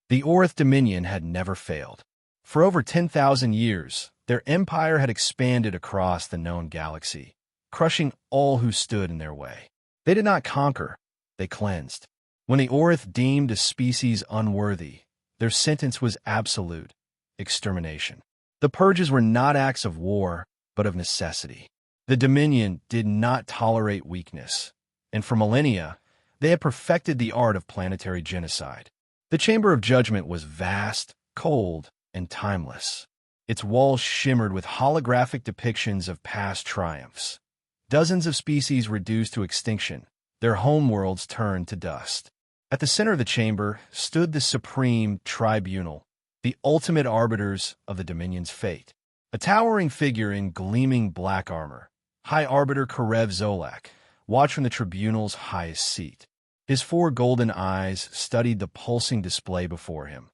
The Orath Dominion had never failed. For over 10,000 years, their empire had expanded across the known galaxy, crushing all who stood in their way. They did not conquer, they cleansed. When the Orath deemed a species unworthy, their sentence was absolute extermination. The purges were not acts of war, but of necessity. The Dominion did not tolerate weakness, and for millennia, they had perfected the art of planetary genocide. The Chamber of Judgment was vast, cold, and timeless. Its walls shimmered with holographic depictions of past triumphs. Dozens of species reduced to extinction, their homeworlds turned to dust. At the center of the chamber stood the supreme tribunal, the ultimate arbiters of the Dominion's fate. A towering figure in gleaming black armor, High Arbiter Xolak, watched from the tribunal's highest seat. His 4 golden eyes studied the pulsing display before him,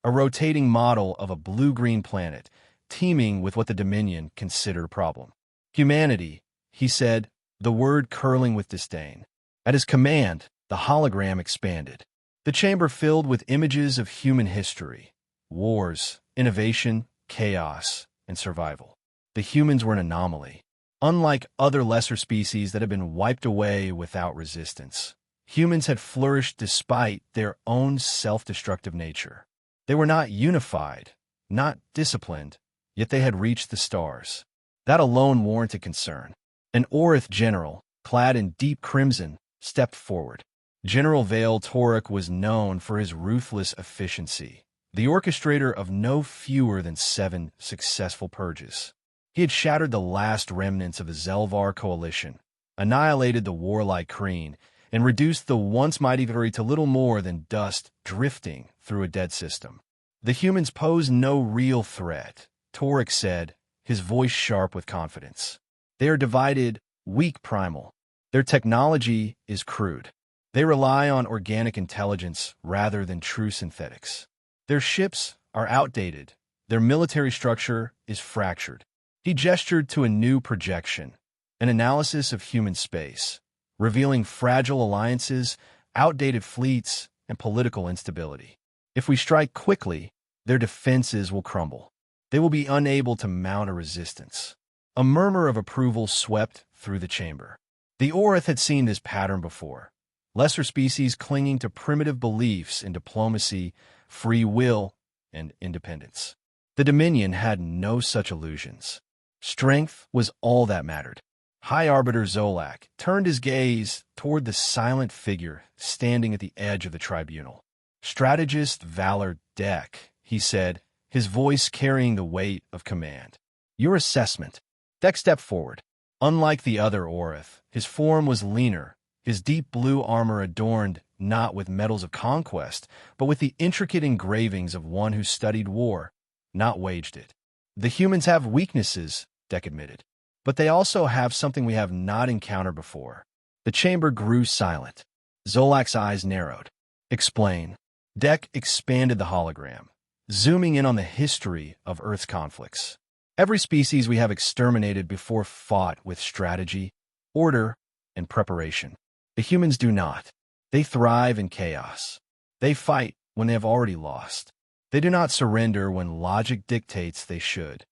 a rotating model of a blue-green planet, teeming with what the Dominion considered a problem. Humanity, he said, the word curling with disdain. At his command, the hologram expanded. The chamber filled with images of human history, wars, innovation, chaos, and survival. The humans were an anomaly. Unlike other lesser species that had been wiped away without resistance, humans had flourished despite their own self-destructive nature. They were not unified, not disciplined, yet they had reached the stars. That alone warranted concern. An Orath general, clad in deep crimson, stepped forward. General Vale Torek was known for his ruthless efficiency, the orchestrator of no fewer than 7 successful purges. He had shattered the last remnants of the Zelvar coalition, annihilated the warlike Kreen, and reduced the once mighty victory to little more than dust drifting through a dead system. The humans pose no real threat, Torek said, his voice sharp with confidence. They are divided, weak primal. Their technology is crude. They rely on organic intelligence rather than true synthetics. Their ships are outdated. Their military structure is fractured. He gestured to a new projection, an analysis of human space, revealing fragile alliances, outdated fleets, and political instability. If we strike quickly, their defenses will crumble. They will be unable to mount a resistance. A murmur of approval swept through the chamber. The Orath had seen this pattern before. Lesser species clinging to primitive beliefs in diplomacy, free will, and independence. The Dominion had no such illusions. Strength was all that mattered. High Arbiter Xolak turned his gaze toward the silent figure standing at the edge of the tribunal. Strategist Valor Deck, he said, his voice carrying the weight of command. Your assessment. Deck stepped forward. Unlike the other Orath, his form was leaner, his deep blue armor adorned not with medals of conquest, but with the intricate engravings of one who studied war, not waged it. The humans have weaknesses, Deck admitted, but they also have something we have not encountered before. The chamber grew silent. Xolak's eyes narrowed. Explain. Deck expanded the hologram, zooming in on the history of Earth's conflicts. Every species we have exterminated before fought with strategy, order, and preparation. The humans do not. They thrive in chaos. They fight when they have already lost. They do not surrender when logic dictates they should.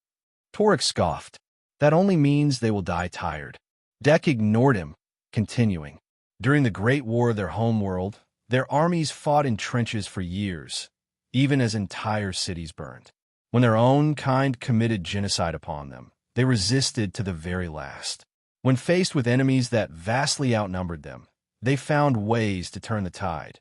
Torek scoffed. That only means they will die tired. Deck ignored him, continuing. During the Great War of their homeworld, their armies fought in trenches for years, even as entire cities burned. When their own kind committed genocide upon them, they resisted to the very last. When faced with enemies that vastly outnumbered them, they found ways to turn the tide,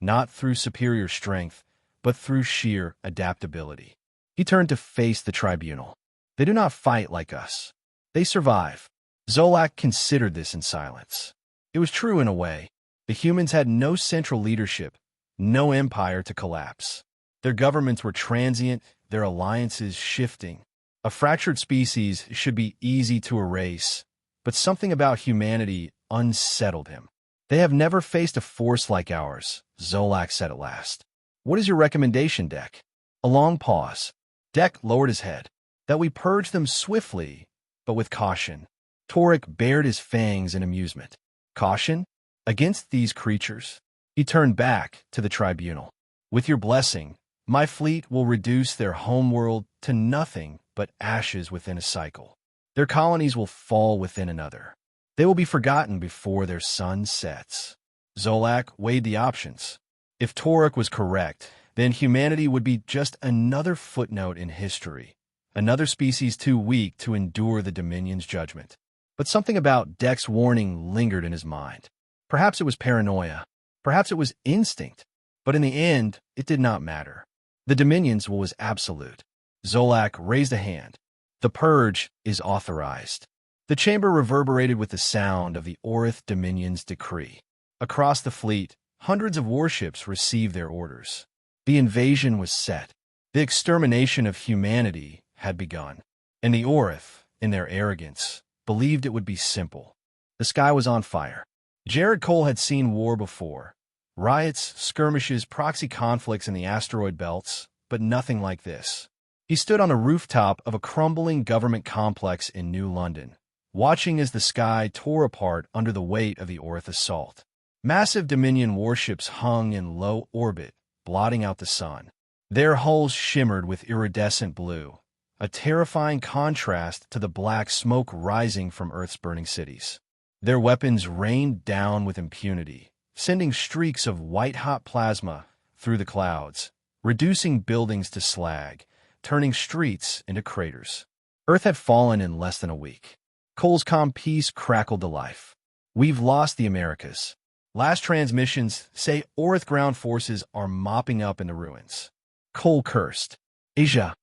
not through superior strength, but through sheer adaptability. He turned to face the tribunal. They do not fight like us. They survive. Xolak considered this in silence. It was true in a way. The humans had no central leadership, no empire to collapse. Their governments were transient, their alliances shifting. A fractured species should be easy to erase, but something about humanity unsettled him. They have never faced a force like ours, Xolak said at last. What is your recommendation, Deck? A long pause. Deck lowered his head. That we purge them swiftly, but with caution. Torek bared his fangs in amusement. Caution? Against these creatures? He turned back to the tribunal. With your blessing, my fleet will reduce their homeworld to nothing but ashes within a cycle. Their colonies will fall within another. They will be forgotten before their sun sets. Xolak weighed the options. If Toruk was correct, then humanity would be just another footnote in history, another species too weak to endure the Dominion's judgment. But something about Dek's warning lingered in his mind. Perhaps it was paranoia. Perhaps it was instinct. But in the end, it did not matter. The Dominion's will was absolute. Xolak raised a hand. The purge is authorized. The chamber reverberated with the sound of the Orath Dominion's decree. Across the fleet, hundreds of warships received their orders. The invasion was set. The extermination of humanity had begun. And the Orath, in their arrogance, believed it would be simple. The sky was on fire. Jared Cole had seen war before. Riots, skirmishes, proxy conflicts in the asteroid belts, but nothing like this. He stood on the rooftop of a crumbling government complex in New London, watching as the sky tore apart under the weight of the Orath assault. Massive Dominion warships hung in low orbit, blotting out the sun. Their hulls shimmered with iridescent blue, a terrifying contrast to the black smoke rising from Earth's burning cities. Their weapons rained down with impunity, sending streaks of white-hot plasma through the clouds, reducing buildings to slag, turning streets into craters. Earth had fallen in less than a week. Cole's calm piece crackled to life. We've lost the Americas. Last transmissions say Orath ground forces are mopping up in the ruins. Cole cursed. Asia.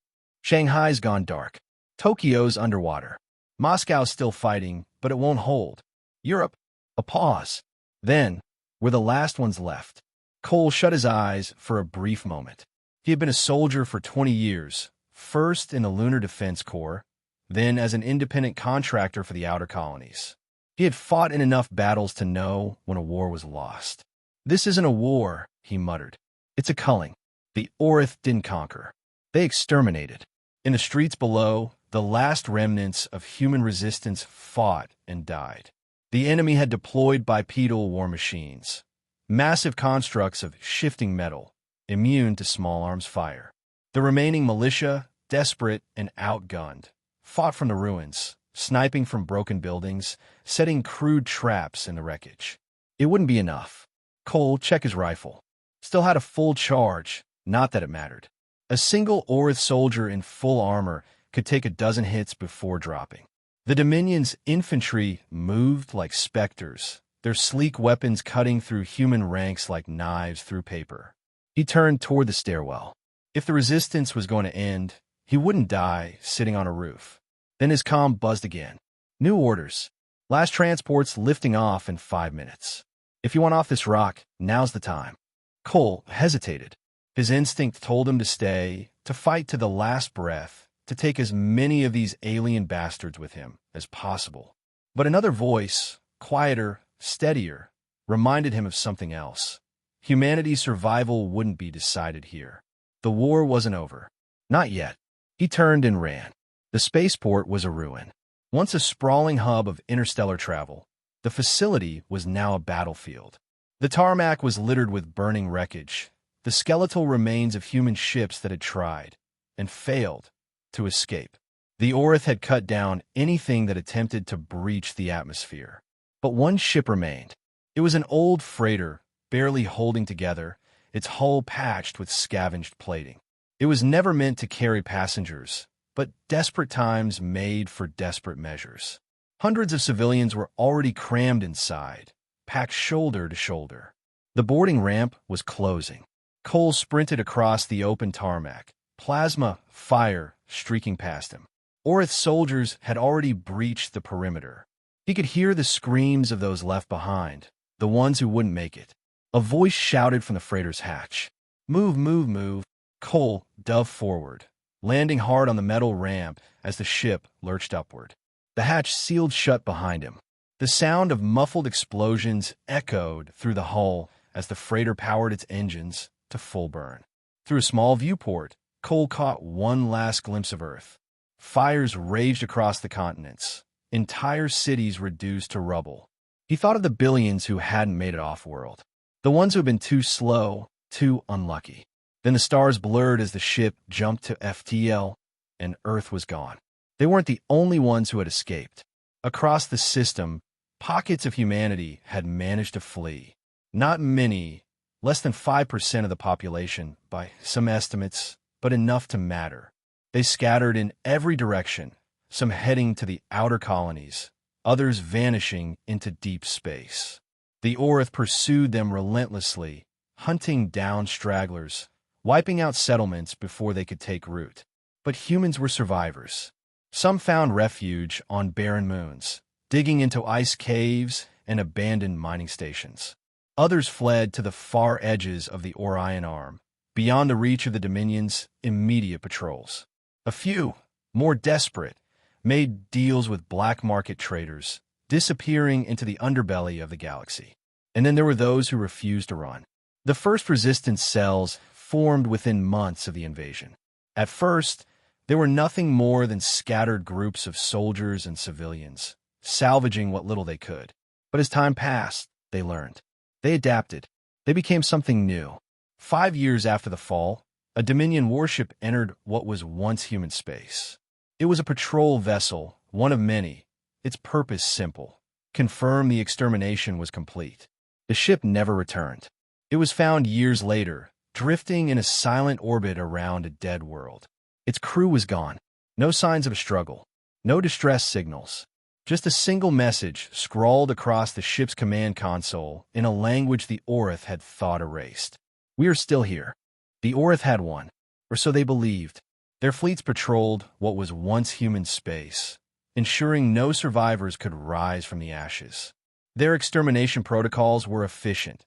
Shanghai's gone dark. Tokyo's underwater. Moscow's still fighting, but it won't hold. Europe. A pause. Then, we're the last ones left. Cole shut his eyes for a brief moment. He had been a soldier for 20 years, first in the Lunar Defense Corps, then as an independent contractor for the outer colonies. He had fought in enough battles to know when a war was lost. This isn't a war, he muttered. It's a culling. The Orath didn't conquer. They exterminated. In the streets below, the last remnants of human resistance fought and died. The enemy had deployed bipedal war machines, massive constructs of shifting metal, immune to small arms fire. The remaining militia, desperate and outgunned, fought from the ruins, sniping from broken buildings, setting crude traps in the wreckage. It wouldn't be enough. Cole checked his rifle. Still had a full charge, not that it mattered. A single Orath soldier in full armor could take a dozen hits before dropping. The Dominion's infantry moved like specters, their sleek weapons cutting through human ranks like knives through paper. He turned toward the stairwell. If the resistance was going to end, he wouldn't die sitting on a roof. Then his comm buzzed again. New orders. Last transports lifting off in 5 minutes. If you want off this rock, now's the time. Cole hesitated. His instinct told him to stay, to fight to the last breath, to take as many of these alien bastards with him as possible. But another voice, quieter, steadier, reminded him of something else. Humanity's survival wouldn't be decided here. The war wasn't over. Not yet. He turned and ran. The spaceport was a ruin. Once a sprawling hub of interstellar travel, the facility was now a battlefield. The tarmac was littered with burning wreckage, the skeletal remains of human ships that had tried, and failed, to escape. The Orath had cut down anything that attempted to breach the atmosphere. But one ship remained. It was an old freighter, barely holding together, its hull patched with scavenged plating. It was never meant to carry passengers, but desperate times made for desperate measures. Hundreds of civilians were already crammed inside, packed shoulder to shoulder. The boarding ramp was closing. Cole sprinted across the open tarmac, plasma, fire streaking past him. Orath soldiers had already breached the perimeter. He could hear the screams of those left behind, the ones who wouldn't make it. A voice shouted from the freighter's hatch. Move, move, move. Cole dove forward, landing hard on the metal ramp as the ship lurched upward. The hatch sealed shut behind him. The sound of muffled explosions echoed through the hull as the freighter powered its engines to full burn. Through a small viewport, Cole caught one last glimpse of Earth. Fires raged across the continents, entire cities reduced to rubble. He thought of the billions who hadn't made it off-world, the ones who had been too slow, too unlucky. Then the stars blurred as the ship jumped to FTL, and Earth was gone. They weren't the only ones who had escaped. Across the system, pockets of humanity had managed to flee. Not many, less than 5% of the population, by some estimates, but enough to matter. They scattered in every direction, some heading to the outer colonies, others vanishing into deep space. The Orath pursued them relentlessly, hunting down stragglers, wiping out settlements before they could take root. But humans were survivors. Some found refuge on barren moons, digging into ice caves and abandoned mining stations. Others fled to the far edges of the Orion Arm, beyond the reach of the Dominion's immediate patrols. A few, more desperate, made deals with black market traders, disappearing into the underbelly of the galaxy. And then there were those who refused to run. The first resistance cells formed within months of the invasion. At first, they were nothing more than scattered groups of soldiers and civilians, salvaging what little they could. But as time passed, they learned. They adapted. They became something new. 5 years after the fall, a Dominion warship entered what was once human space. It was a patrol vessel, one of many, its purpose simple: confirm the extermination was complete. The ship never returned. It was found years later, drifting in a silent orbit around a dead world. Its crew was gone. No signs of a struggle. No distress signals. Just a single message scrawled across the ship's command console in a language the Orath had thought erased. We are still here. The Orath had won, or so they believed. Their fleets patrolled what was once human space, ensuring no survivors could rise from the ashes. Their extermination protocols were efficient.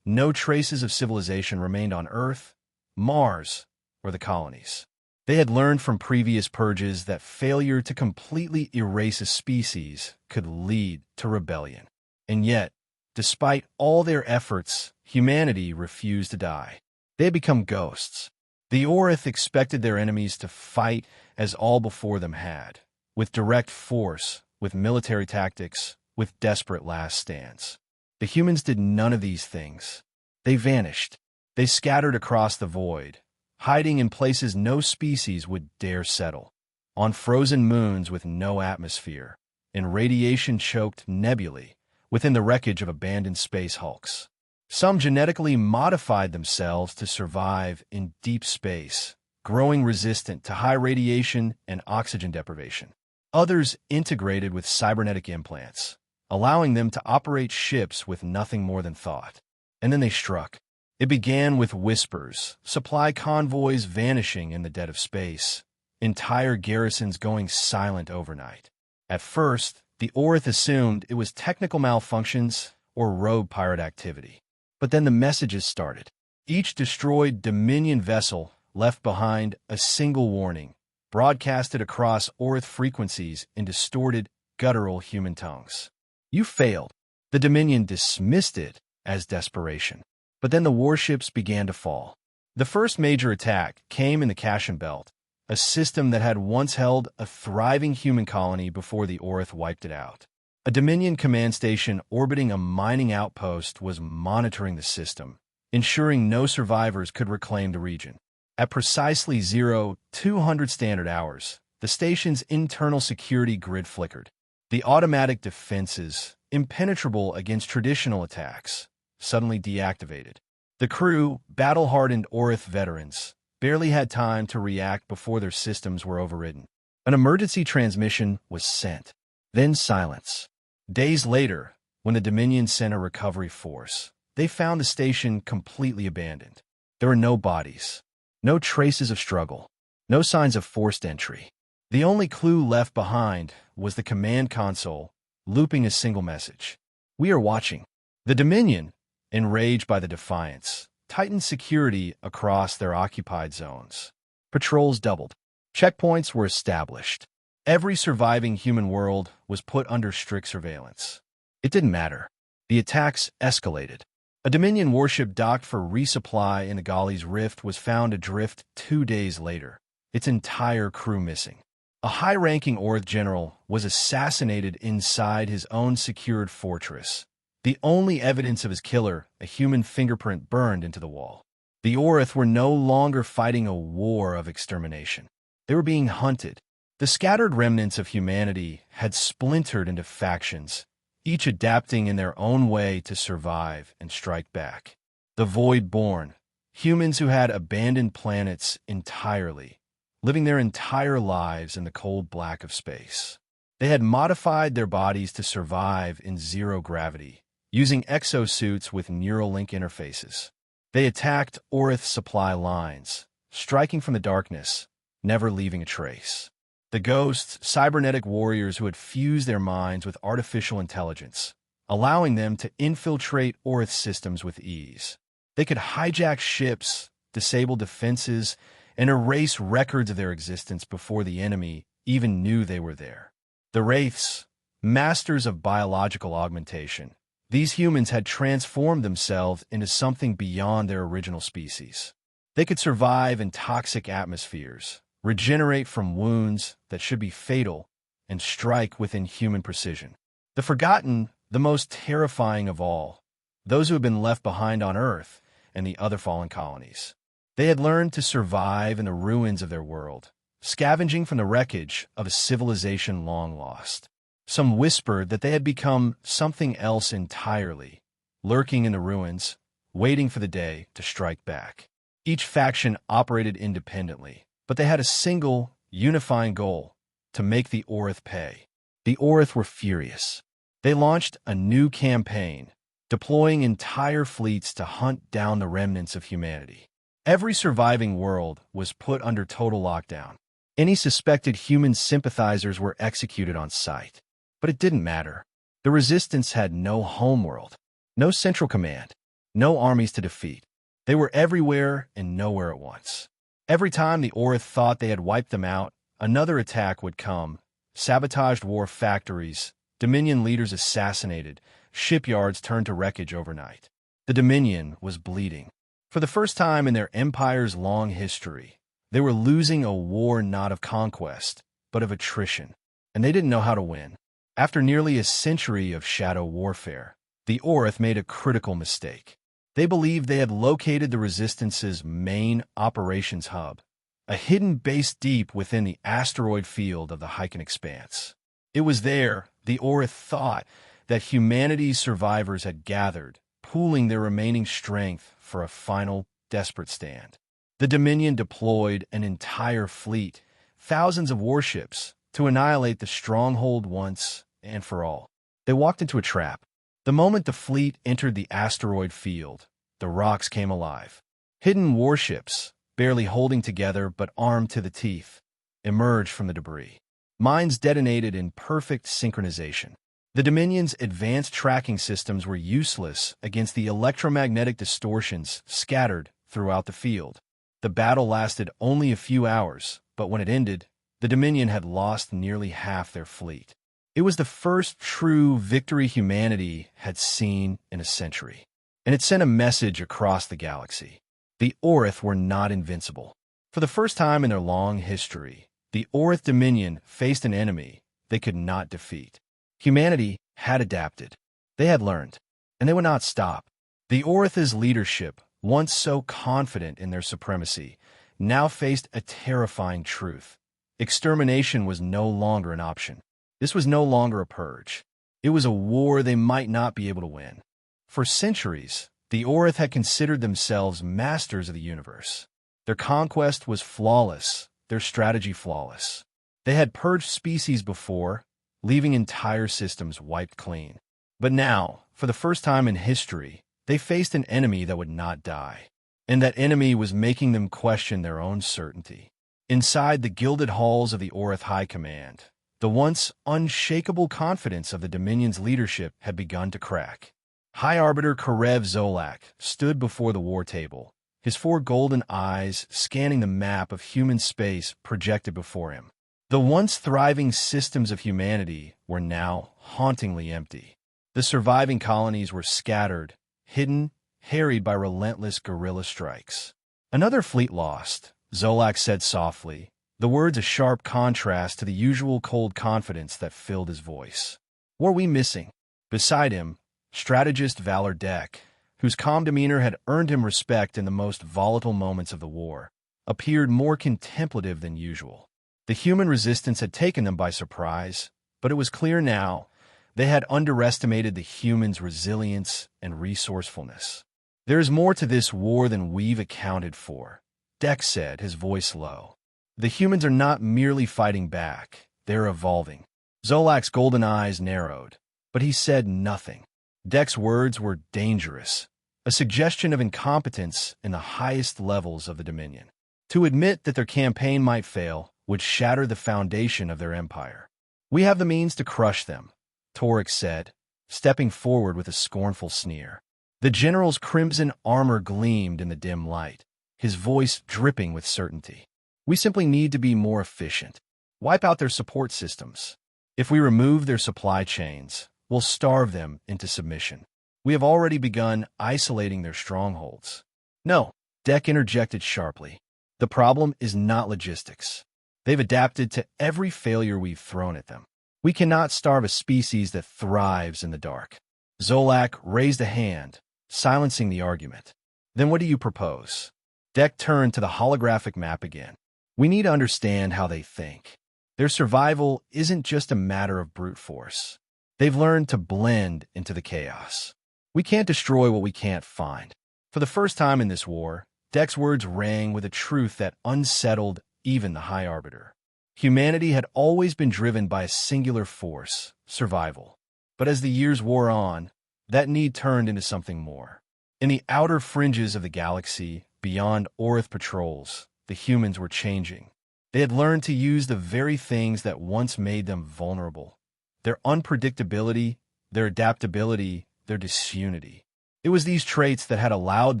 No traces of civilization remained on Earth, Mars, or the colonies. They had learned from previous purges that failure to completely erase a species could lead to rebellion. And yet, despite all their efforts, humanity refused to die. They had become ghosts. The Orath expected their enemies to fight as all before them had, with direct force, with military tactics, with desperate last stands. The humans did none of these things. They vanished. They scattered across the void, hiding in places no species would dare settle, on frozen moons with no atmosphere, in radiation-choked nebulae, within the wreckage of abandoned space hulks. Some genetically modified themselves to survive in deep space, growing resistant to high radiation and oxygen deprivation. Others integrated with cybernetic implants, allowing them to operate ships with nothing more than thought. And then they struck. It began with whispers, supply convoys vanishing in the dead of space, entire garrisons going silent overnight. At first, the Orath assumed it was technical malfunctions or rogue pirate activity. But then the messages started. Each destroyed Dominion vessel left behind a single warning, broadcasted across Orath frequencies in distorted, guttural human tongues. You failed. The Dominion dismissed it as desperation. But then the warships began to fall. The first major attack came in the Cashin Belt, a system that had once held a thriving human colony before the Orath wiped it out. A Dominion command station orbiting a mining outpost was monitoring the system, ensuring no survivors could reclaim the region. At precisely 0200 standard hours, the station's internal security grid flickered. The automatic defenses, impenetrable against traditional attacks, suddenly deactivated. The crew, battle-hardened Orath veterans, barely had time to react before their systems were overridden. An emergency transmission was sent. Then silence. Days later, when the Dominion sent a recovery force, they found the station completely abandoned. There were no bodies, no traces of struggle, no signs of forced entry. The only clue left behind was the command console, looping a single message. We are watching. The Dominion, enraged by the defiance, tightened security across their occupied zones. Patrols doubled. Checkpoints were established. Every surviving human world was put under strict surveillance. It didn't matter. The attacks escalated. A Dominion warship docked for resupply in the Gali's Rift was found adrift 2 days later, its entire crew missing. A high-ranking Orath general was assassinated inside his own secured fortress. The only evidence of his killer, a human fingerprint burned into the wall. The Orath were no longer fighting a war of extermination. They were being hunted. The scattered remnants of humanity had splintered into factions, each adapting in their own way to survive and strike back. The Void-born, humans who had abandoned planets entirely, living their entire lives in the cold black of space. They had modified their bodies to survive in zero gravity, using exosuits with neural link interfaces. They attacked Orath supply lines, striking from the darkness, never leaving a trace. The ghosts, cybernetic warriors who had fused their minds with artificial intelligence, allowing them to infiltrate Orath systems with ease. They could hijack ships, disable defenses, and erase records of their existence before the enemy even knew they were there. The Wraiths, masters of biological augmentation, these humans had transformed themselves into something beyond their original species. They could survive in toxic atmospheres, regenerate from wounds that should be fatal, and strike with inhuman precision. The Forgotten, the most terrifying of all, those who had been left behind on Earth and the other fallen colonies. They had learned to survive in the ruins of their world, scavenging from the wreckage of a civilization long lost. Some whispered that they had become something else entirely, lurking in the ruins, waiting for the day to strike back. Each faction operated independently, but they had a single, unifying goal: to make the Orath pay. The Orath were furious. They launched a new campaign, deploying entire fleets to hunt down the remnants of humanity. Every surviving world was put under total lockdown. Any suspected human sympathizers were executed on sight. But it didn't matter. The Resistance had no homeworld, no central command, no armies to defeat. They were everywhere and nowhere at once. Every time the Orath thought they had wiped them out, another attack would come. Sabotaged war factories, Dominion leaders assassinated, shipyards turned to wreckage overnight. The Dominion was bleeding. For the first time in their empire's long history, they were losing a war not of conquest, but of attrition, and they didn't know how to win. After nearly a century of shadow warfare, the Orath made a critical mistake. They believed they had located the Resistance's main operations hub, a hidden base deep within the asteroid field of the Hyken Expanse. It was there, the Orath thought, that humanity's survivors had gathered, pooling their remaining strength for a final, desperate stand. The Dominion deployed an entire fleet, thousands of warships, to annihilate the stronghold once and for all. They walked into a trap. The moment the fleet entered the asteroid field, the rocks came alive. Hidden warships, barely holding together but armed to the teeth, emerged from the debris. Mines detonated in perfect synchronization. The Dominion's advanced tracking systems were useless against the electromagnetic distortions scattered throughout the field. The battle lasted only a few hours, but when it ended, the Dominion had lost nearly half their fleet. It was the first true victory humanity had seen in a century, and it sent a message across the galaxy. The Orath were not invincible. For the first time in their long history, the Orath Dominion faced an enemy they could not defeat. Humanity had adapted. They had learned, and they would not stop. The Orath's leadership, once so confident in their supremacy, now faced a terrifying truth. Extermination was no longer an option. This was no longer a purge. It was a war they might not be able to win. For centuries, the Orath had considered themselves masters of the universe. Their conquest was flawless, their strategy flawless. They had purged species before, leaving entire systems wiped clean. But now, for the first time in history, they faced an enemy that would not die. And that enemy was making them question their own certainty. Inside the gilded halls of the Orath High Command, the once unshakable confidence of the Dominion's leadership had begun to crack. High Arbiter Xolak stood before the war table, his four golden eyes scanning the map of human space projected before him. The once thriving systems of humanity were now hauntingly empty. The surviving colonies were scattered, hidden, harried by relentless guerrilla strikes. Another fleet lost, Xolak said softly, the words a sharp contrast to the usual cold confidence that filled his voice. What are we missing? Beside him, strategist Valor Deck, whose calm demeanor had earned him respect in the most volatile moments of the war, appeared more contemplative than usual. The human resistance had taken them by surprise, but it was clear now they had underestimated the humans' resilience and resourcefulness. "There is more to this war than we've accounted for," Dex said, his voice low. "The humans are not merely fighting back, they're evolving." Xolak's golden eyes narrowed, but he said nothing. Dex's words were dangerous, a suggestion of incompetence in the highest levels of the Dominion. To admit that their campaign might fail would shatter the foundation of their empire. "We have the means to crush them," Torek said, stepping forward with a scornful sneer. The general's crimson armor gleamed in the dim light, his voice dripping with certainty. "We simply need to be more efficient. Wipe out their support systems. If we remove their supply chains, we'll starve them into submission. We have already begun isolating their strongholds." "No," Dek interjected sharply. "The problem is not logistics. They've adapted to every failure we've thrown at them. We cannot starve a species that thrives in the dark." Xolak raised a hand, silencing the argument. "Then what do you propose?" Dek turned to the holographic map again. "We need to understand how they think. Their survival isn't just a matter of brute force. They've learned to blend into the chaos. We can't destroy what we can't find." For the first time in this war, Dek's words rang with a truth that unsettled even the High Arbiter. Humanity had always been driven by a singular force, survival. But as the years wore on, that need turned into something more. In the outer fringes of the galaxy, beyond Orath patrols, the humans were changing. They had learned to use the very things that once made them vulnerable: their unpredictability, their adaptability, their disunity. It was these traits that had allowed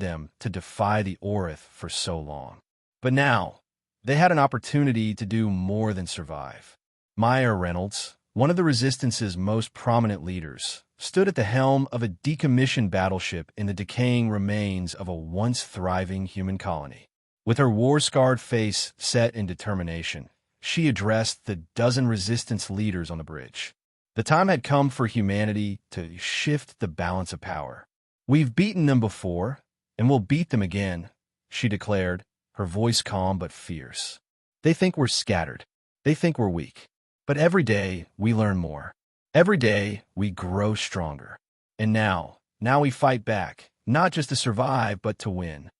them to defy the Orath for so long. But now, they had an opportunity to do more than survive. Maya Reynolds, one of the Resistance's most prominent leaders, stood at the helm of a decommissioned battleship in the decaying remains of a once thriving human colony. With her war-scarred face set in determination, she addressed the dozen Resistance leaders on the bridge. The time had come for humanity to shift the balance of power. "We've beaten them before, and we'll beat them again," she declared, her voice calm but fierce. "They think we're scattered. They think we're weak. But every day, we learn more. Every day, we grow stronger. And now we fight back, not just to survive, but to win."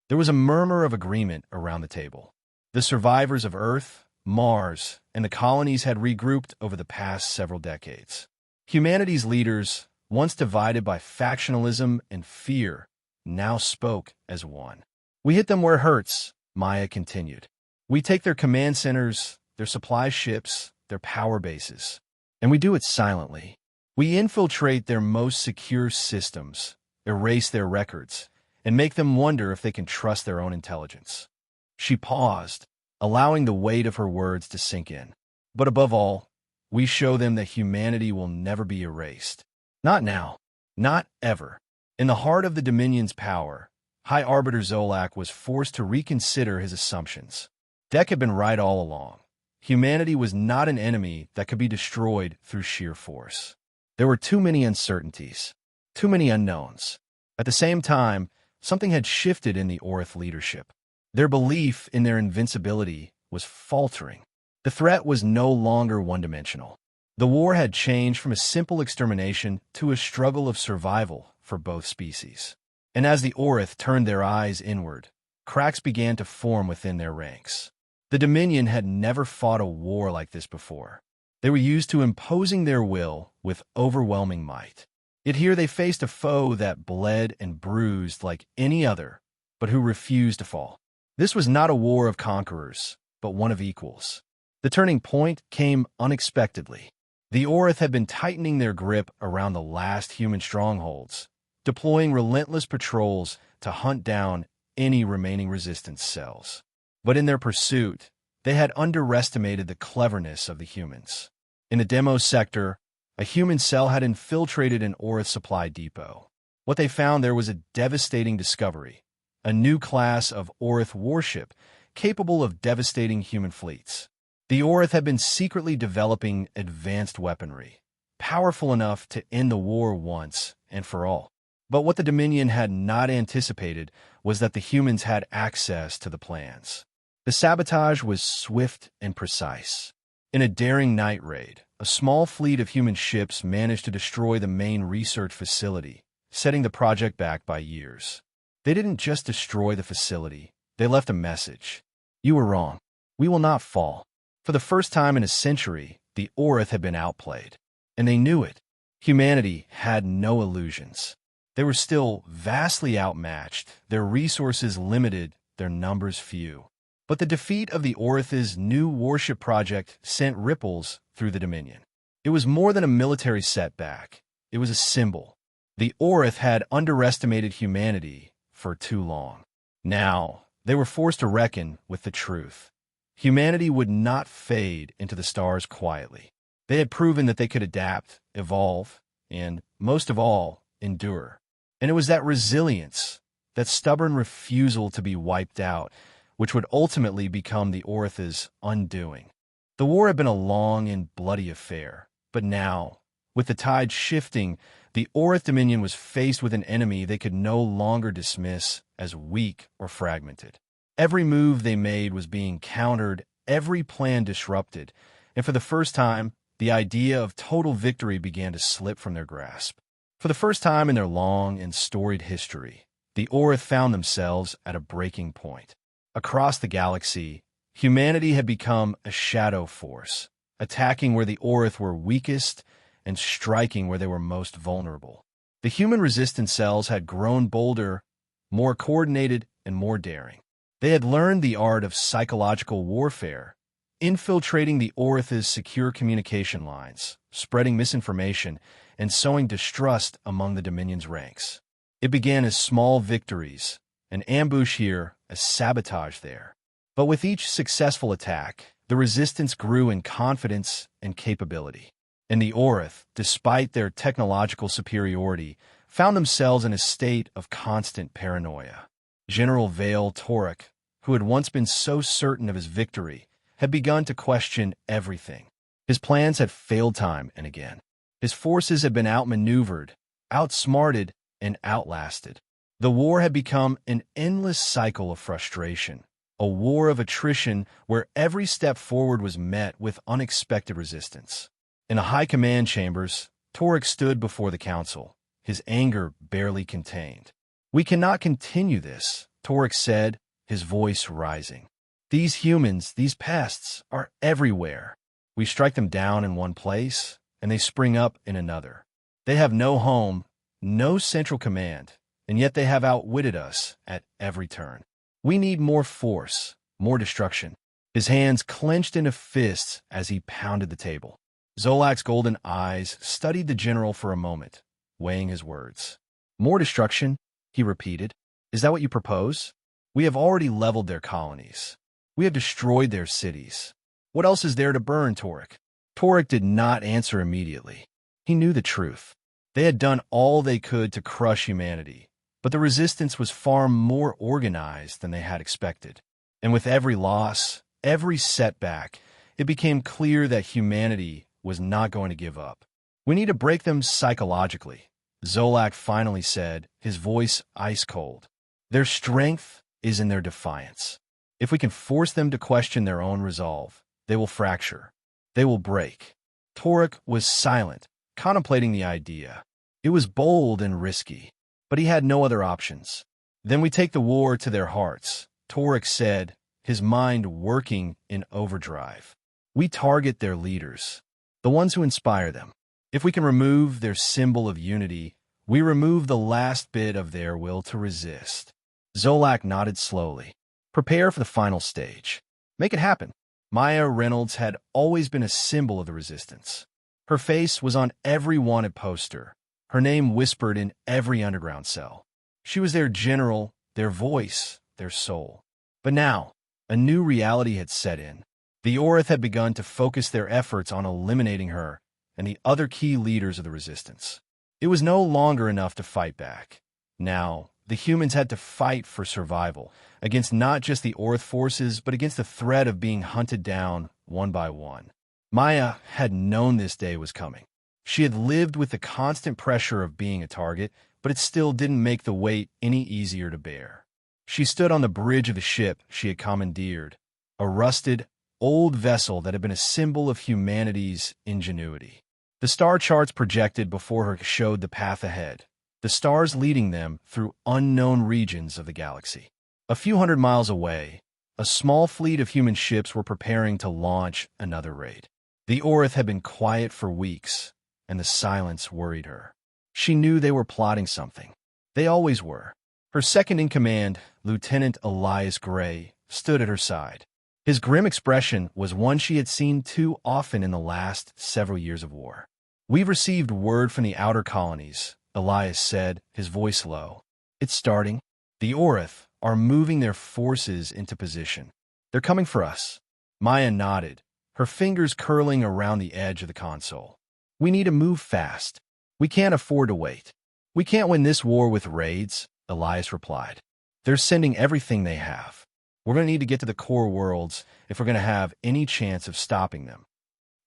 There was a murmur of agreement around the table. The survivors of Earth, Mars, and the colonies had regrouped over the past several decades. Humanity's leaders, once divided by factionalism and fear, now spoke as one. "We hit them where it hurts," Maya continued. "We take their command centers, their supply ships, their power bases. And we do it silently. We infiltrate their most secure systems, erase their records, and make them wonder if they can trust their own intelligence." She paused, allowing the weight of her words to sink in. "But above all, we show them that humanity will never be erased. Not now. Not ever." In the heart of the Dominion's power, High Arbiter Xolak was forced to reconsider his assumptions. Dek had been right all along. Humanity was not an enemy that could be destroyed through sheer force. There were too many uncertainties, too many unknowns. At the same time, something had shifted in the Orath leadership. Their belief in their invincibility was faltering. The threat was no longer one-dimensional. The war had changed from a simple extermination to a struggle of survival for both species. And as the Orath turned their eyes inward, cracks began to form within their ranks. The Dominion had never fought a war like this before. They were used to imposing their will with overwhelming might. Yet here they faced a foe that bled and bruised like any other, but who refused to fall. This was not a war of conquerors, but one of equals. The turning point came unexpectedly. The Orath had been tightening their grip around the last human strongholds, deploying relentless patrols to hunt down any remaining Resistance cells. But in their pursuit, they had underestimated the cleverness of the humans. In the demo sector, a human cell had infiltrated an Orath supply depot. What they found there was a devastating discovery: a new class of Orath warship capable of devastating human fleets. The Orath had been secretly developing advanced weaponry, powerful enough to end the war once and for all. But what the Dominion had not anticipated was that the humans had access to the plans. The sabotage was swift and precise. In a daring night raid, a small fleet of human ships managed to destroy the main research facility, setting the project back by years. They didn't just destroy the facility, they left a message. You were wrong. We will not fall. For the first time in a century, the Orath had been outplayed. And they knew it. Humanity had no illusions. They were still vastly outmatched, their resources limited, their numbers few. But the defeat of the Orath's new warship project sent ripples through the Dominion. It was more than a military setback. It was a symbol. The Orath had underestimated humanity for too long. Now, they were forced to reckon with the truth. Humanity would not fade into the stars quietly. They had proven that they could adapt, evolve, and, most of all, endure. And it was that resilience, that stubborn refusal to be wiped out, which would ultimately become the Orath's undoing. The war had been a long and bloody affair, but now, with the tide shifting, the Orath Dominion was faced with an enemy they could no longer dismiss as weak or fragmented. Every move they made was being countered, every plan disrupted, and for the first time, the idea of total victory began to slip from their grasp. For the first time in their long and storied history, the Orath found themselves at a breaking point. Across the galaxy, humanity had become a shadow force, attacking where the Orath were weakest and striking where they were most vulnerable. The human resistance cells had grown bolder, more coordinated, and more daring. They had learned the art of psychological warfare, infiltrating the Orath's secure communication lines, spreading misinformation, and sowing distrust among the Dominion's ranks. It began as small victories, an ambush here, a sabotage there. But with each successful attack, the resistance grew in confidence and capability. And the Orath, despite their technological superiority, found themselves in a state of constant paranoia. General Vale Torek, who had once been so certain of his victory, had begun to question everything. His plans had failed time and again. His forces had been outmaneuvered, outsmarted, and outlasted. The war had become an endless cycle of frustration, a war of attrition where every step forward was met with unexpected resistance. In the high command chambers, Torek stood before the council, his anger barely contained. "We cannot continue this," Torek said, his voice rising. "These humans, these pests, are everywhere. We strike them down in one place, and they spring up in another. They have no home, no central command, and yet they have outwitted us at every turn. We need more force, more destruction." His hands clenched into fists as he pounded the table. Xolak's golden eyes studied the general for a moment, weighing his words. "More destruction," he repeated. "Is that what you propose? We have already leveled their colonies. We have destroyed their cities. What else is there to burn, Torek?" Torek did not answer immediately. He knew the truth. They had done all they could to crush humanity, but the resistance was far more organized than they had expected. And with every loss, every setback, it became clear that humanity was not going to give up. "We need to break them psychologically," Xolak finally said, his voice ice-cold. "Their strength is in their defiance. If we can force them to question their own resolve, they will fracture. They will break." Torek was silent, contemplating the idea. It was bold and risky, but he had no other options. "Then we take the war to their hearts," Torek said, his mind working in overdrive. "We target their leaders, the ones who inspire them. If we can remove their symbol of unity, we remove the last bit of their will to resist." Xolak nodded slowly. "Prepare for the final stage. Make it happen." Maya Reynolds had always been a symbol of the resistance. Her face was on every wanted poster, her name whispered in every underground cell. She was their general, their voice, their soul. But now, a new reality had set in. The Orath had begun to focus their efforts on eliminating her and the other key leaders of the resistance. It was no longer enough to fight back. Now, the humans had to fight for survival, against not just the Orath forces, but against the threat of being hunted down one by one. Maya had known this day was coming. She had lived with the constant pressure of being a target, but it still didn't make the weight any easier to bear. She stood on the bridge of the ship she had commandeered, a rusted, old vessel that had been a symbol of humanity's ingenuity. The star charts projected before her showed the path ahead, the stars leading them through unknown regions of the galaxy. A few hundred miles away, a small fleet of human ships were preparing to launch another raid. The Orath had been quiet for weeks, and the silence worried her. She knew they were plotting something. They always were. Her second-in-command, Lieutenant Elias Gray, stood at her side. His grim expression was one she had seen too often in the last several years of war. "We've received word from the outer colonies," Elias said, his voice low. "It's starting. The Orath are moving their forces into position. They're coming for us." Maya nodded, her fingers curling around the edge of the console. "We need to move fast. We can't afford to wait." "We can't win this war with raids," Elias replied. "They're sending everything they have. We're going to need to get to the core worlds if we're going to have any chance of stopping them."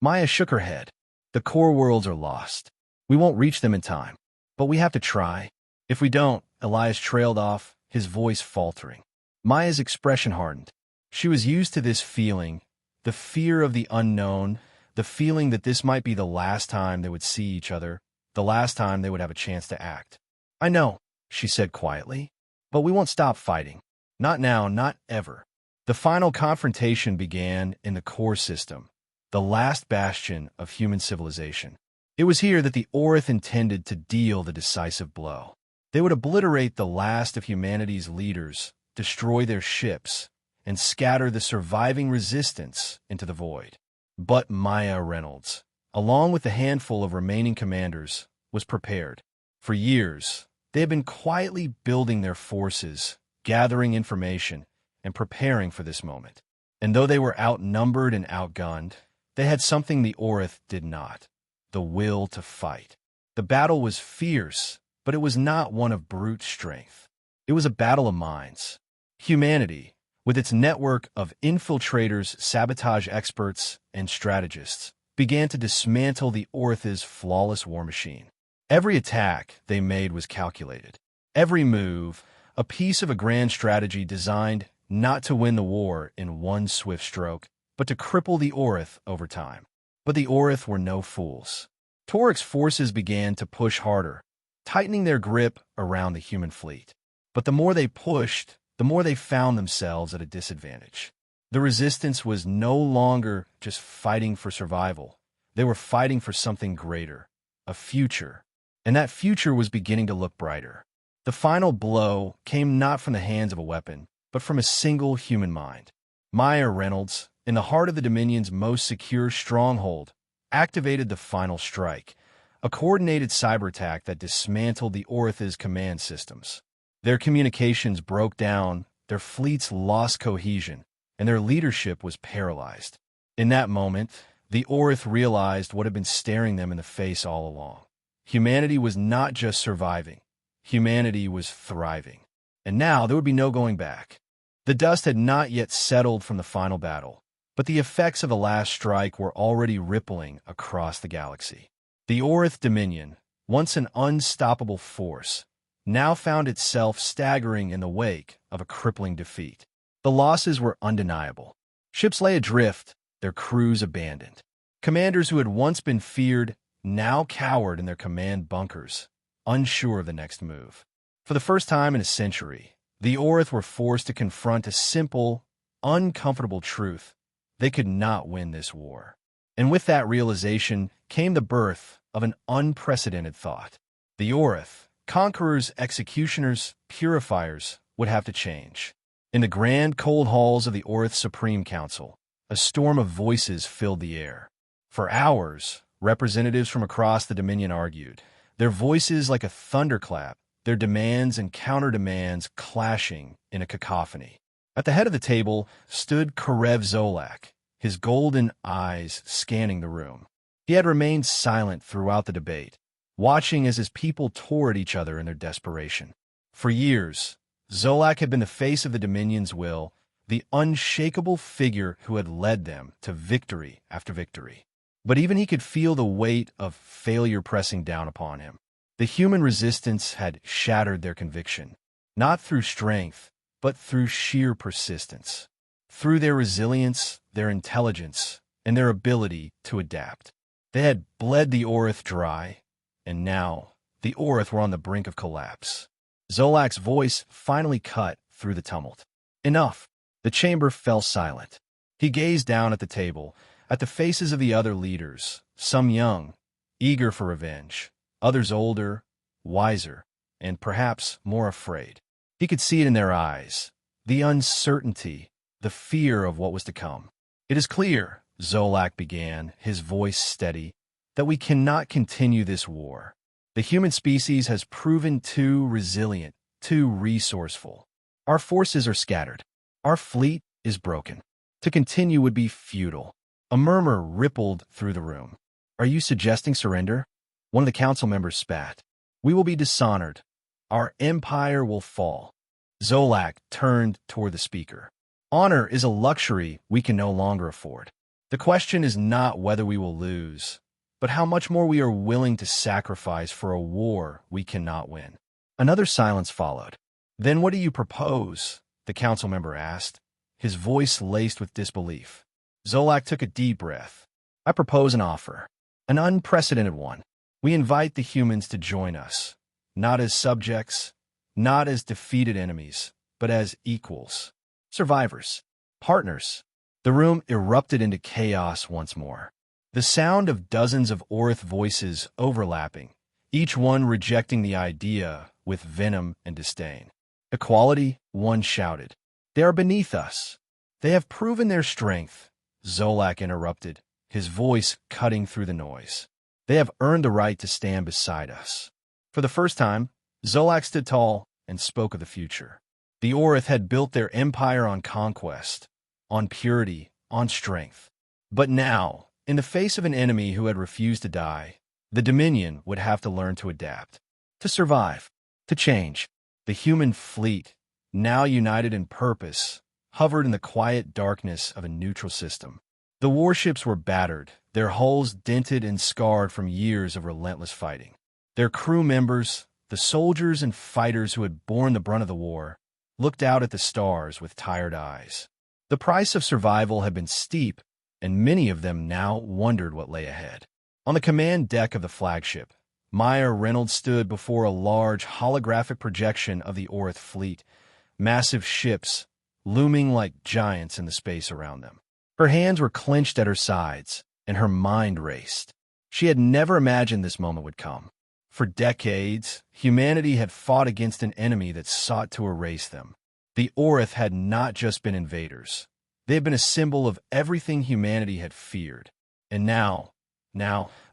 Maya shook her head. "The core worlds are lost. We won't reach them in time. But we have to try. If we don't," Elias trailed off, his voice faltering. Maya's expression hardened. She was used to this feeling, the fear of the unknown, the feeling that this might be the last time they would see each other, the last time they would have a chance to act. "I know," she said quietly, "but we won't stop fighting. Not now, not ever." The final confrontation began in the core system, the last bastion of human civilization. It was here that the Orath intended to deal the decisive blow. They would obliterate the last of humanity's leaders, destroy their ships, and scatter the surviving resistance into the void. But Maya Reynolds, along with the handful of remaining commanders, was prepared. For years, they had been quietly building their forces, gathering information, and preparing for this moment. And though they were outnumbered and outgunned, they had something the Orath did not: the will to fight. The battle was fierce, but it was not one of brute strength. It was a battle of minds. Humanity, with its network of infiltrators, sabotage experts, and strategists, began to dismantle the Orath's flawless war machine. Every attack they made was calculated. Every move, a piece of a grand strategy designed not to win the war in one swift stroke, but to cripple the Orath over time. But the Orath were no fools. Torik's forces began to push harder, tightening their grip around the human fleet. But the more they pushed, the more they found themselves at a disadvantage. The resistance was no longer just fighting for survival. They were fighting for something greater, a future. And that future was beginning to look brighter. The final blow came not from the hands of a weapon, but from a single human mind. Maya Reynolds, in the heart of the Dominion's most secure stronghold, activated the final strike, a coordinated cyber attack that dismantled the Orath's command systems. Their communications broke down, their fleets lost cohesion, and their leadership was paralyzed. In that moment, the Orath realized what had been staring them in the face all along. Humanity was not just surviving. Humanity was thriving. And now there would be no going back. The dust had not yet settled from the final battle, but the effects of the last strike were already rippling across the galaxy. The Orath Dominion, once an unstoppable force, now found itself staggering in the wake of a crippling defeat. The losses were undeniable. Ships lay adrift, their crews abandoned. Commanders who had once been feared now cowered in their command bunkers, unsure of the next move. For the first time in a century, the Orath were forced to confront a simple, uncomfortable truth: they could not win this war. And with that realization came the birth of an unprecedented thought. The Orath, conquerors, executioners, purifiers, would have to change. In the grand, cold halls of the Orath Supreme Council, a storm of voices filled the air. For hours, representatives from across the Dominion argued, their voices like a thunderclap, their demands and counter-demands clashing in a cacophony. At the head of the table stood Orath Xolak, his golden eyes scanning the room. He had remained silent throughout the debate, watching as his people tore at each other in their desperation. For years, Xolak had been the face of the Dominion's will, the unshakable figure who had led them to victory after victory. But even he could feel the weight of failure pressing down upon him. The human resistance had shattered their conviction, not through strength, but through sheer persistence, through their resilience, their intelligence, and their ability to adapt. They had bled the Orath dry, and now the Orath were on the brink of collapse. Xolak's voice finally cut through the tumult. Enough. The chamber fell silent. He gazed down at the table, at the faces of the other leaders, some young, eager for revenge, others older, wiser, and perhaps more afraid. He could see it in their eyes, the uncertainty, the fear of what was to come. "It is clear," Xolak began, his voice steady, "that we cannot continue this war. The human species has proven too resilient, too resourceful. Our forces are scattered. Our fleet is broken. To continue would be futile." A murmur rippled through the room. "Are you suggesting surrender?" One of the council members spat. "We will be dishonored. Our empire will fall." Xolak turned toward the speaker. "Honor is a luxury we can no longer afford. The question is not whether we will lose, but how much more we are willing to sacrifice for a war we cannot win." Another silence followed. "Then what do you propose?" the council member asked, his voice laced with disbelief. Xolak took a deep breath. "I propose an offer, an unprecedented one. We invite the humans to join us, not as subjects, not as defeated enemies, but as equals, survivors, partners." The room erupted into chaos once more. The sound of dozens of Orath voices overlapping, each one rejecting the idea with venom and disdain. "Equality," one shouted. "They are beneath us. They have proven their strength," Xolak interrupted, his voice cutting through the noise. "They have earned the right to stand beside us." For the first time, Xolak stood tall and spoke of the future. The Orath had built their empire on conquest, on purity, on strength. But now, in the face of an enemy who had refused to die, the Dominion would have to learn to adapt, to survive, to change. The human fleet, now united in purpose, hovered in the quiet darkness of a neutral system. The warships were battered, their hulls dented and scarred from years of relentless fighting. Their crew members, the soldiers and fighters who had borne the brunt of the war, looked out at the stars with tired eyes. The price of survival had been steep, and many of them now wondered what lay ahead. On the command deck of the flagship, Maya Reynolds stood before a large holographic projection of the Orath fleet, massive ships looming like giants in the space around them. Her hands were clenched at her sides, and her mind raced. She had never imagined this moment would come. For decades, humanity had fought against an enemy that sought to erase them. The Orath had not just been invaders. They had been a symbol of everything humanity had feared. And now,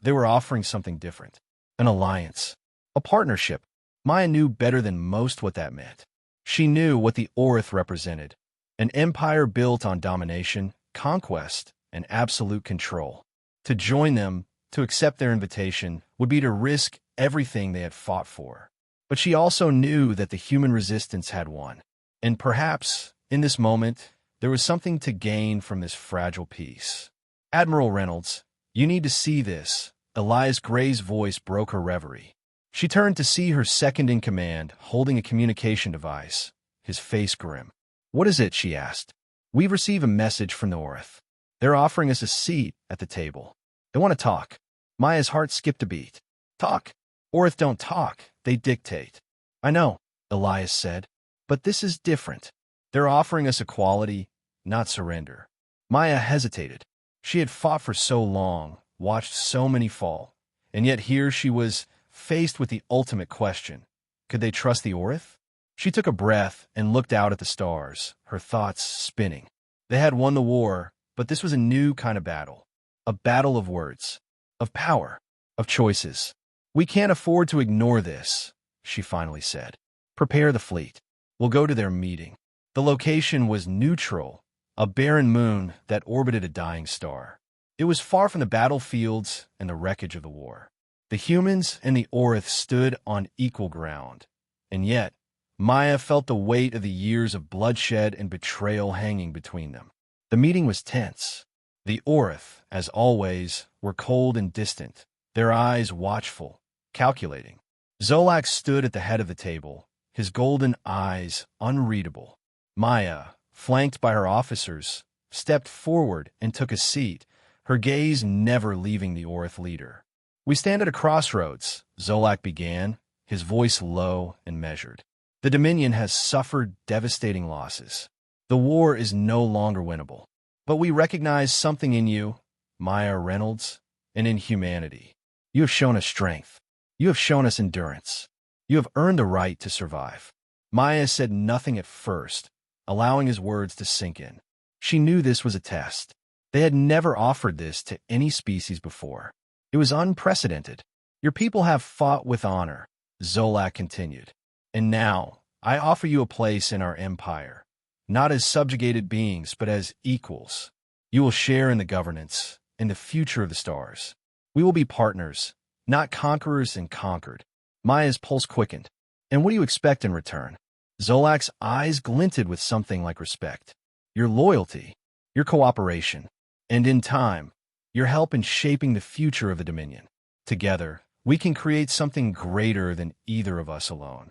they were offering something different. An alliance. A partnership. Maya knew better than most what that meant. She knew what the Orath represented. An empire built on domination, conquest, and absolute control. To join them, to accept their invitation, would be to risk everything they had fought for. But she also knew that the human resistance had won. And perhaps, in this moment, there was something to gain from this fragile peace. "Admiral Reynolds, you need to see this." Elias Gray's voice broke her reverie. She turned to see her second in command, holding a communication device, his face grim. "What is it?" she asked. "We've received a message from the Orath. They're offering us a seat at the table. They want to talk." Maya's heart skipped a beat. "Talk? Orath don't talk, they dictate." "I know," Elias said, "but this is different. They're offering us equality, not surrender." Maya hesitated. She had fought for so long, watched so many fall, and yet here she was faced with the ultimate question. Could they trust the Orath? She took a breath and looked out at the stars, her thoughts spinning. They had won the war, but this was a new kind of battle. A battle of words, of power, of choices. "We can't afford to ignore this," she finally said. "Prepare the fleet. We'll go to their meeting." The location was neutral, a barren moon that orbited a dying star. It was far from the battlefields and the wreckage of the war. The humans and the Orath stood on equal ground, and yet Maya felt the weight of the years of bloodshed and betrayal hanging between them. The meeting was tense. The Orath, as always, were cold and distant, their eyes watchful, calculating. Xolak stood at the head of the table, his golden eyes unreadable. Maya, flanked by her officers, stepped forward and took a seat, her gaze never leaving the Orath leader. "We stand at a crossroads," Xolak began, his voice low and measured. "The Dominion has suffered devastating losses. The war is no longer winnable. But we recognize something in you, Maya Reynolds, and in humanity. You have shown us strength. You have shown us endurance. You have earned the right to survive." Maya said nothing at first, allowing his words to sink in. She knew this was a test. They had never offered this to any species before. It was unprecedented. "Your people have fought with honor," Xolak continued. "And now, I offer you a place in our empire, not as subjugated beings, but as equals. You will share in the governance, in the future of the stars. We will be partners, not conquerors and conquered." Maya's pulse quickened. "And what do you expect in return?" Xolak's eyes glinted with something like respect. "Your loyalty, your cooperation, and in time, your help in shaping the future of the Dominion. Together, we can create something greater than either of us alone."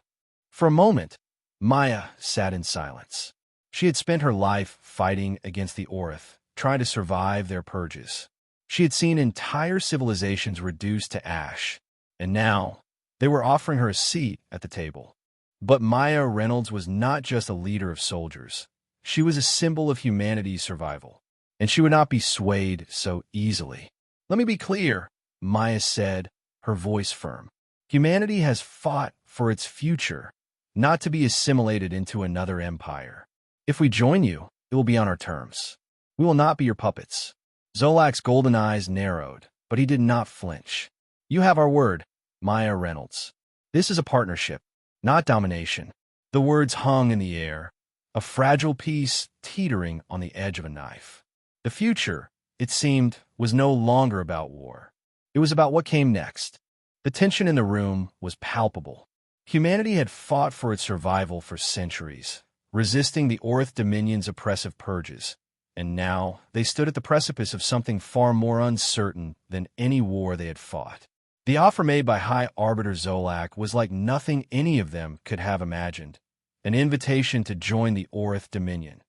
For a moment, Maya sat in silence. She had spent her life fighting against the Orath, trying to survive their purges. She had seen entire civilizations reduced to ash, and now they were offering her a seat at the table. But Maya Reynolds was not just a leader of soldiers. She was a symbol of humanity's survival, and she would not be swayed so easily. "Let me be clear," Maya said, her voice firm. "Humanity has fought for its future, not to be assimilated into another empire. If we join you, it will be on our terms. We will not be your puppets." Xolak's golden eyes narrowed, but he did not flinch. "You have our word, Maya Reynolds. This is a partnership, not domination." The words hung in the air, a fragile piece teetering on the edge of a knife. The future, it seemed, was no longer about war. It was about what came next. The tension in the room was palpable. Humanity had fought for its survival for centuries, resisting the Orath Dominion's oppressive purges, and now they stood at the precipice of something far more uncertain than any war they had fought. The offer made by High Arbiter Xolak was like nothing any of them could have imagined, an invitation to join the Orath Dominion,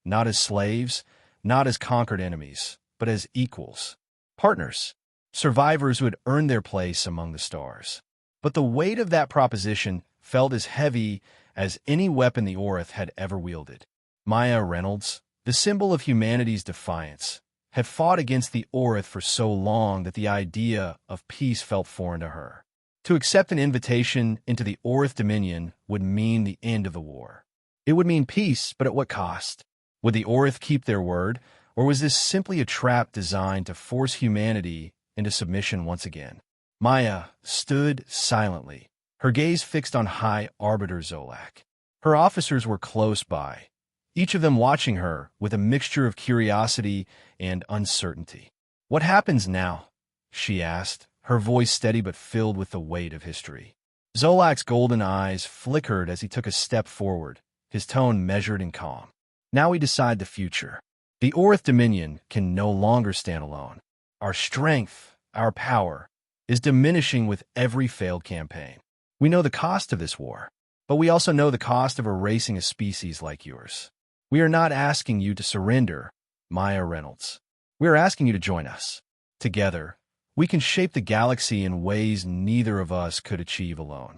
not as slaves, not as conquered enemies, but as equals, partners, survivors who had earned their place among the stars. But the weight of that proposition felt as heavy as any weapon the Orath had ever wielded. Maya Reynolds, the symbol of humanity's defiance, had fought against the Orath for so long that the idea of peace felt foreign to her. To accept an invitation into the Orath Dominion would mean the end of the war. It would mean peace, but at what cost? Would the Orath keep their word, or was this simply a trap designed to force humanity into submission once again? Maya stood silently, her gaze fixed on High Arbiter Xolak. Her officers were close by, each of them watching her with a mixture of curiosity and uncertainty. "What happens now?" she asked, her voice steady but filled with the weight of history. Xolak's golden eyes flickered as he took a step forward, his tone measured and calm. "Now we decide the future. The Orath Dominion can no longer stand alone. Our strength, our power, is diminishing with every failed campaign. We know the cost of this war, but we also know the cost of erasing a species like yours. We are not asking you to surrender, Maya Reynolds. We are asking you to join us. Together, we can shape the galaxy in ways neither of us could achieve alone."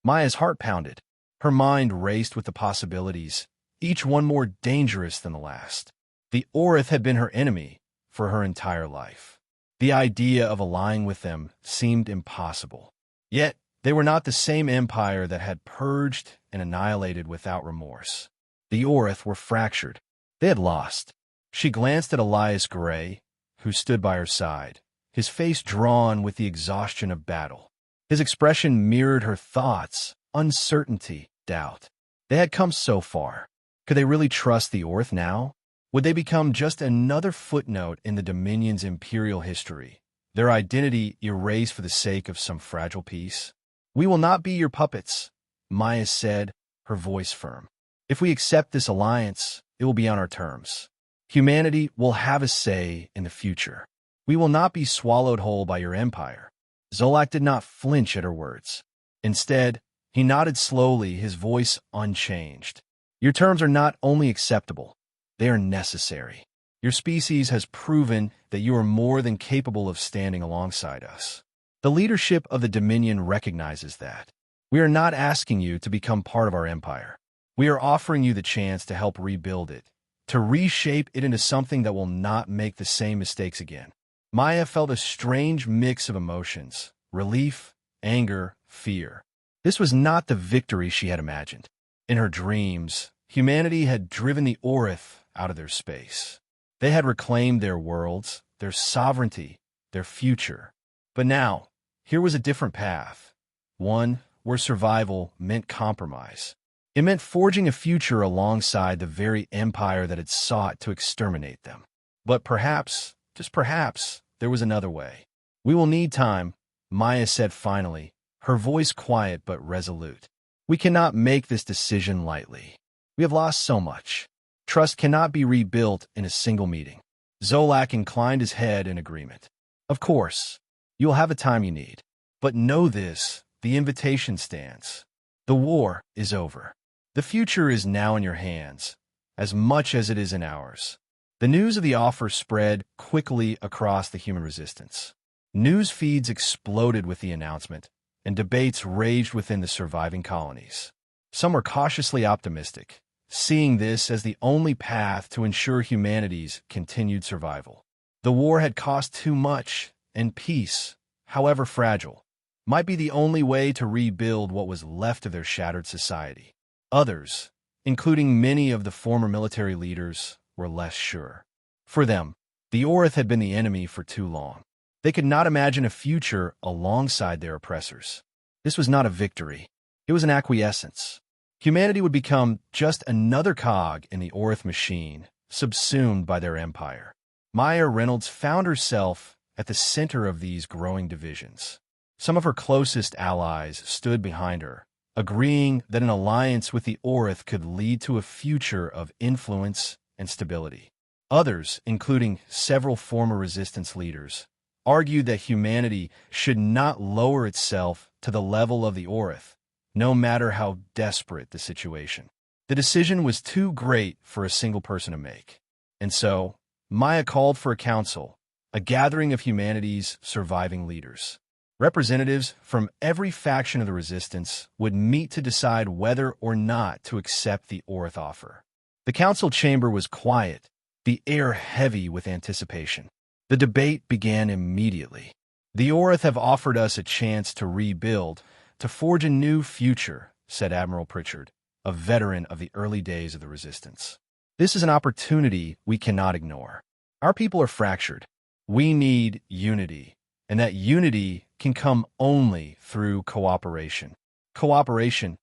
Maya's heart pounded. Her mind raced with the possibilities, each one more dangerous than the last. The Orath had been her enemy for her entire life. The idea of allying with them seemed impossible. Yet, they were not the same empire that had purged and annihilated without remorse. The Orath were fractured. They had lost. She glanced at Elias Gray, who stood by her side, his face drawn with the exhaustion of battle. His expression mirrored her thoughts, uncertainty, doubt. They had come so far. Could they really trust the Orath now? Would they become just another footnote in the Dominion's imperial history, their identity erased for the sake of some fragile peace? "We will not be your puppets," Maya said, her voice firm. "If we accept this alliance, it will be on our terms. Humanity will have a say in the future. We will not be swallowed whole by your empire." Xolak did not flinch at her words. Instead, he nodded slowly, his voice unchanged. Your terms are not only acceptable, they are necessary. Your species has proven that you are more than capable of standing alongside us. The leadership of the Dominion recognizes that. We are not asking you to become part of our empire. We are offering you the chance to help rebuild it, to reshape it into something that will not make the same mistakes again. Maya felt a strange mix of emotions: relief, anger, fear. This was not the victory she had imagined. In her dreams, humanity had driven the Orath out of their space. They had reclaimed their worlds, their sovereignty, their future. But now, here was a different path. One where survival meant compromise. It meant forging a future alongside the very empire that had sought to exterminate them. But perhaps, just perhaps, there was another way. We will need time, Maya said finally, her voice quiet but resolute. We cannot make this decision lightly. We have lost so much. Trust cannot be rebuilt in a single meeting. Xolak inclined his head in agreement. Of course, you'll have the time you need. But know this, the invitation stands. The war is over. The future is now in your hands, as much as it is in ours. The news of the offer spread quickly across the human resistance. News feeds exploded with the announcement, and debates raged within the surviving colonies. Some were cautiously optimistic, seeing this as the only path to ensure humanity's continued survival. The war had cost too much, and peace, however fragile, might be the only way to rebuild what was left of their shattered society. Others, including many of the former military leaders, were less sure. For them, the Orath had been the enemy for too long. They could not imagine a future alongside their oppressors. This was not a victory. It was an acquiescence. Humanity would become just another cog in the Orath machine, subsumed by their empire. Maya Reynolds found herself at the center of these growing divisions. Some of her closest allies stood behind her, agreeing that an alliance with the Orath could lead to a future of influence and stability. Others, including several former resistance leaders, argued that humanity should not lower itself to the level of the Orath, no matter how desperate the situation. The decision was too great for a single person to make. And so, Maya called for a council, a gathering of humanity's surviving leaders. Representatives from every faction of the resistance would meet to decide whether or not to accept the Orath offer. The council chamber was quiet, the air heavy with anticipation. The debate began immediately. The Orath have offered us a chance to rebuild, to forge a new future, said Admiral Pritchard, a veteran of the early days of the resistance. This is an opportunity we cannot ignore. Our people are fractured. We need unity, and that unity can come only through cooperation. Cooperation.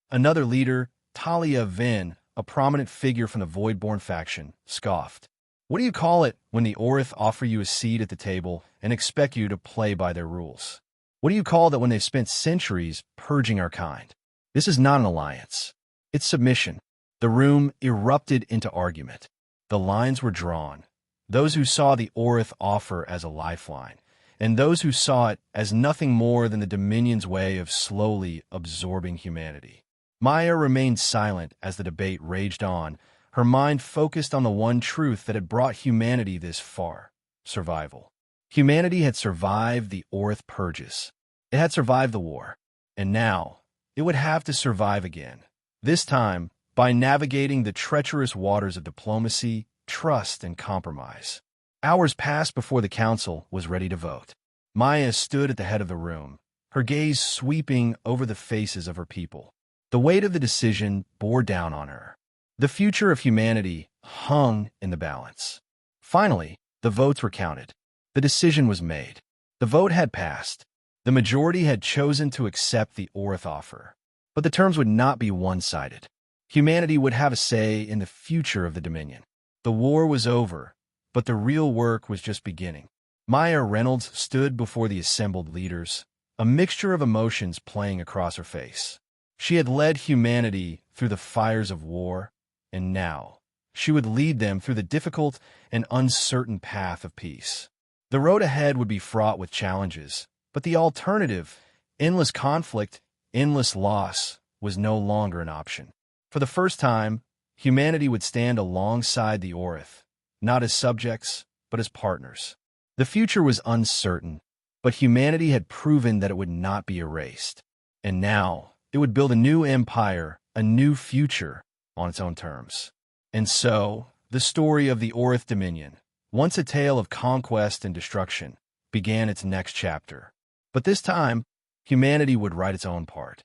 Another leader, Talia Vin, a prominent figure from the Voidborn faction, scoffed. What do you call it when the Orath offer you a seat at the table and expect you to play by their rules? What do you call that when they've spent centuries purging our kind? This is not an alliance. It's submission. The room erupted into argument. The lines were drawn. Those who saw the Orath offer as a lifeline, and those who saw it as nothing more than the Dominion's way of slowly absorbing humanity. Maya remained silent as the debate raged on, her mind focused on the one truth that had brought humanity this far: survival. Humanity had survived the Orath purges. It had survived the war. And now, it would have to survive again. This time, by navigating the treacherous waters of diplomacy, trust, and compromise. Hours passed before the council was ready to vote. Maya stood at the head of the room, her gaze sweeping over the faces of her people. The weight of the decision bore down on her. The future of humanity hung in the balance. Finally, the votes were counted. The decision was made. The vote had passed. The majority had chosen to accept the Orath offer. But the terms would not be one-sided. Humanity would have a say in the future of the Dominion. The war was over, but the real work was just beginning. Maya Reynolds stood before the assembled leaders, a mixture of emotions playing across her face. She had led humanity through the fires of war, and now she would lead them through the difficult and uncertain path of peace. The road ahead would be fraught with challenges, but the alternative, endless conflict, endless loss was no longer an option. For the first time, humanity would stand alongside the Orath, not as subjects, but as partners. The future was uncertain, but humanity had proven that it would not be erased. And now, it would build a new empire, a new future, on its own terms. And so, the story of the Orath Dominion, once a tale of conquest and destruction, began its next chapter. But this time, humanity would write its own part.